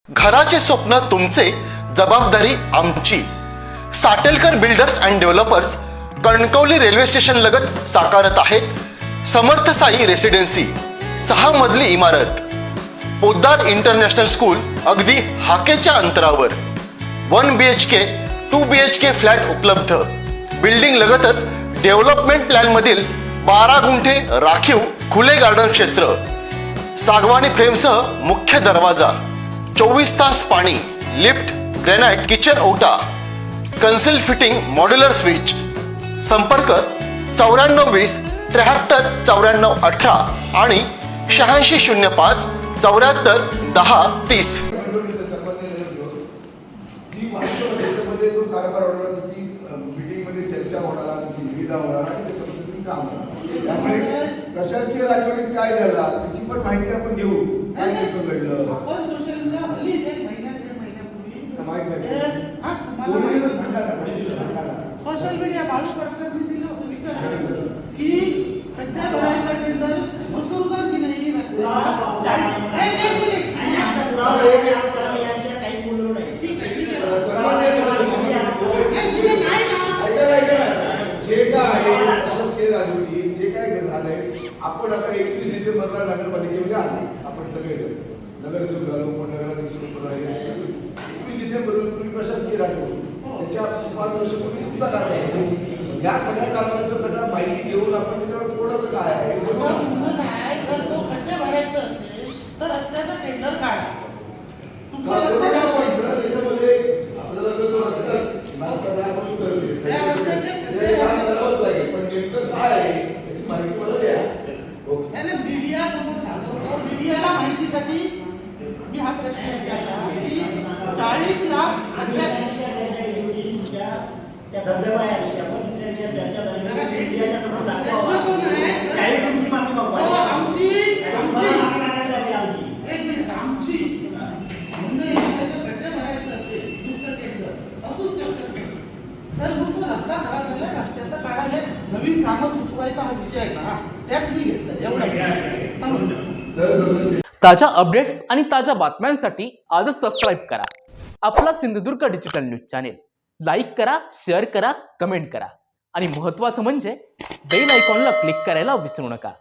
घराचे स्वप्न तुमचे, जबाबदारी आमची। Satelkar builders and developers Kankavli railway station लगत साकारत आहेत समर्थ साई रेसिडेन्सी, 6 मजली इमारत, पोद्दार इंटरनॅशनल स्कूल अगदी हाकेच्या अंतरावर। 1 BHK 2 BHK फ्लॅट उपलब्ध। बिल्डिंग लगतच डेव्हलपमेंट प्लॅन मधील 12 गुंठे राखीव खुले गार्डन क्षेत्र, सागवानी फ्रेमसह मुख्य दरवाजा, 24 तास पाणी, लिफ्ट, ग्रेनाइट किचन ओटा, कन्सिल फिटिंग मॉड्युलर स्विच। संपर्क 9420 73 94 18 आणि 8605 74 10 30। प्रशासकीय राजवटीत काय झाला त्याची पण माहिती आपण घेऊ। काय घडलं आपण सोशल मीडिया हल्ली एक महिन्यापूर्वी माहिती नाही कोणी दिलं सांगा ना सोशल मीडिया बाळू प्रकरणी दिलं होतं विचार की सध्या भरायला केंद्र मसूरदार की नाही काही बोललो नाही। ठीक आहे सर्वांनी जे काय आहे प्रशासकीय राजवटी जे काय झालंय आपण आता 31 डिसेंबरला नगरपालिकेमध्ये आलो। आपण सगळे नगरसेवक झालो, नगराध्यक्ष 31 डिसेंबरपूर्वी प्रशासकीय राजवटी त्याच्या 5 वर्षापूर्वी तुमचा कारभार। या सगळ्या कारभाराचं सगळं माहिती घेऊन आपण त्याच्यावर थोडं काय आहे तो खड्डे भरायचं असेल तर रस्त्याचा टेंडर काढा। त्याच्यामध्ये आपल्याला तो रस्ता पण नेमकं काय आहे त्याची माहिती मला द्या। मीडिया समोर जातो, मीडियाला माहितीसाठी मी हा प्रश्न विचारला की 40 लाख त्या धबधबा या विषयावर चर्चा झाली मीडियाच्या समोर दाखवा। आमची म्हणजे खड्डे भरायचं असेल दुसरं टेंडर असूच तर मग तो रस्ता खराब झाला, रस्त्याचा काढायला नवीन कामं सुचवायचा हा विषय आहे ना, त्यात मी घेतलं एवढं। ताज्या अपडेट्स आणि ताज्या बातम्यांसाठी आजच सबस्क्राईब करा आपला Sindhudurg digital news channel. Like करा, शेअर करा, कमेंट करा आणि महत्त्वाचं म्हणजे बेल आयकॉनला क्लिक करायला विसरू नका।